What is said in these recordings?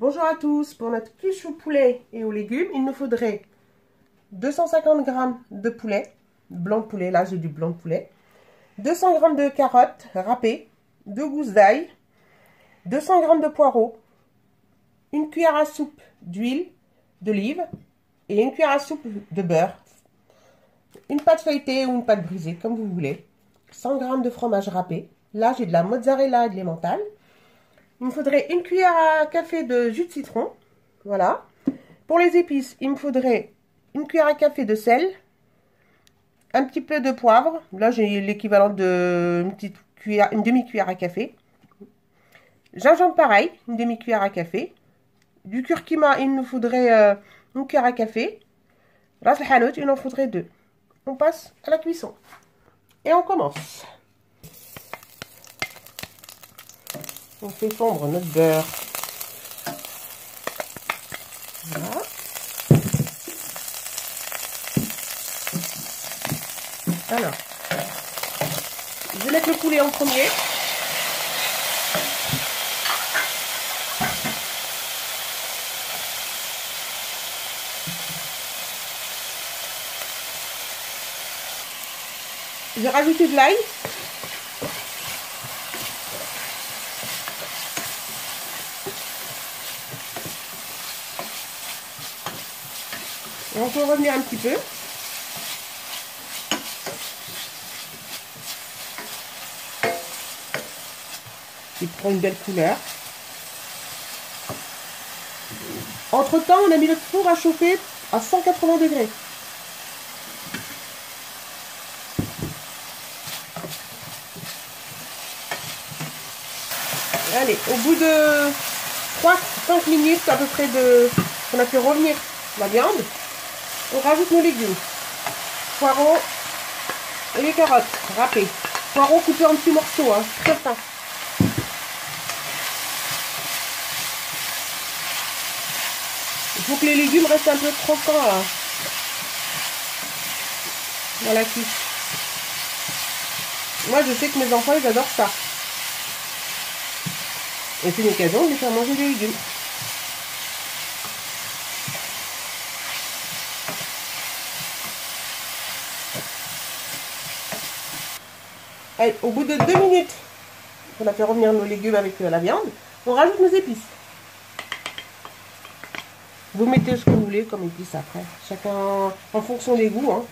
Bonjour à tous, pour notre quiche au poulet et aux légumes, il nous faudrait 250 g de poulet, blanc de poulet, là j'ai du blanc de poulet, 200 g de carottes râpées, 2 gousses d'ail, 200 g de poireaux, une cuillère à soupe d'huile d'olive et une cuillère à soupe de beurre, une pâte feuilletée ou une pâte brisée, comme vous voulez, 100 g de fromage râpé, là j'ai de la mozzarella et de l'emmental. Il me faudrait une cuillère à café de jus de citron. Voilà. Pour les épices, il me faudrait une cuillère à café de sel, un petit peu de poivre. Là, j'ai l'équivalent de une petite cuillère, une demi-cuillère à café. Gingembre, pareil, une demi-cuillère à café. Du curcuma, il nous faudrait une cuillère à café. Ras el hanout, il en faudrait 2. On passe à la cuisson. Et on commence. On fait fondre notre beurre. Voilà. Alors, je vais mettre le poulet en premier. Je vais rajouter de l'ail. Et on peut revenir un petit peu. Il prend une belle couleur. Entre temps, on a mis le four à chauffer à 180 degrés. Allez, au bout de 3-5 minutes à peu près qu'on a fait revenir la viande, on rajoute nos légumes. Poireaux et les carottes râpées. Poireaux coupés en petits morceaux, hein, très fins. Il faut que les légumes restent un peu croquants là, dans la cuisse. Moi, je sais que mes enfants, ils adorent ça. Et c'est une occasion de les faire manger des légumes. Allez, au bout de 2 minutes qu'on a fait revenir nos légumes avec la viande, on rajoute nos épices. Vous mettez ce que vous voulez comme épices après, chacun en fonction des goûts. Hein.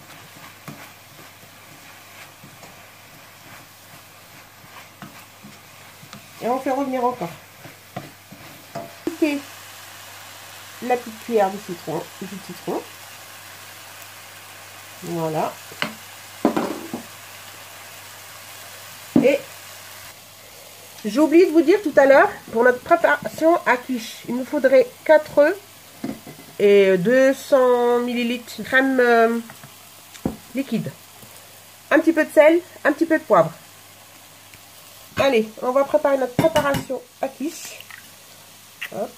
Et on fait revenir encore. Piquez la petite cuillère de citron, du citron. Voilà. Et j'ai oublié de vous dire tout à l'heure, pour notre préparation à quiche, il nous faudrait 4 œufs et 200 ml de crème liquide. Un petit peu de sel, un petit peu de poivre. Allez, on va préparer notre préparation à quiche. Hop.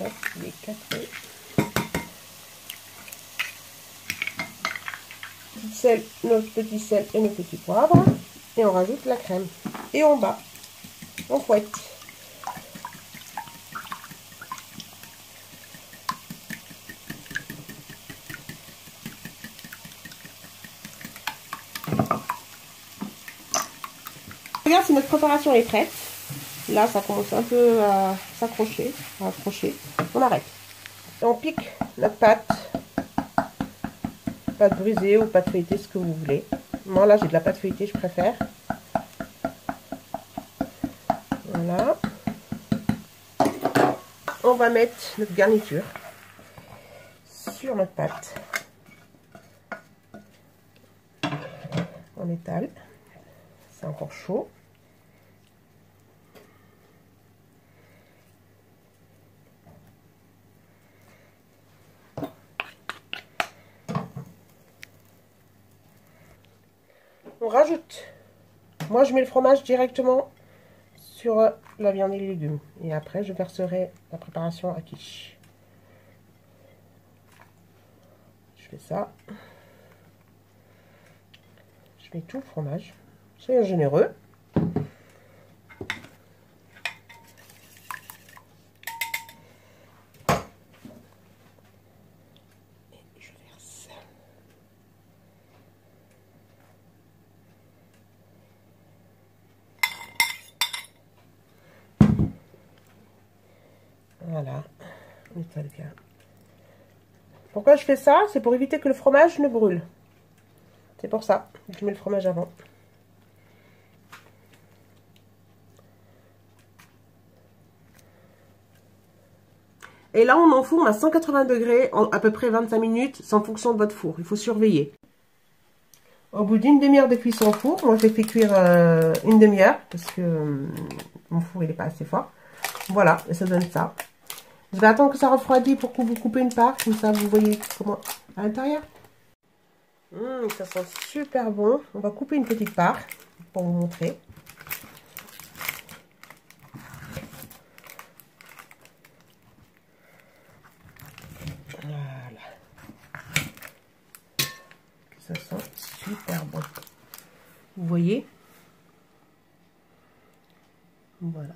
Hop, les 4 œufs. Sel, nos petits sels et nos petits poivres. Et on rajoute la crème. Et on bat. On fouette. Regarde si notre préparation est prête. Là, ça commence un peu à s'accrocher, à accrocher. On arrête. Et on pique notre pâte. Pâte brisée ou pâte feuilletée, ce que vous voulez. Moi, là, j'ai de la pâte feuilletée, je préfère. Voilà. On va mettre notre garniture sur notre pâte. On étale. C'est encore chaud. On rajoute. Moi, je mets le fromage directement sur la viande et les légumes. Et après, je verserai la préparation à quiche. Je fais ça. Je mets tout le fromage. Soyons généreux. Je verse. Voilà. Bien. Pourquoi je fais ça? C'est pour éviter que le fromage ne brûle. C'est pour ça que je mets le fromage avant. Et là, on enfourne à 180 degrés, à peu près 25 minutes, c'est en fonction de votre four. Il faut surveiller. Au bout d'une demi-heure de cuisson au four, moi j'ai fait cuire une demi-heure, parce que mon four il n'est pas assez fort. Voilà, et ça donne ça. Je vais attendre que ça refroidisse pour que vous coupez une part, comme ça vous voyez comment à l'intérieur. Ça sent super bon. On va couper une petite part pour vous montrer. Voilà. Ça sent super bon. Vous voyez? Voilà.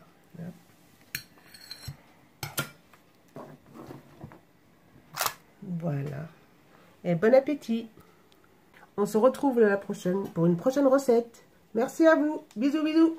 Voilà. Et bon appétit. On se retrouve la prochaine pour une prochaine recette. Merci à vous. Bisous, bisous.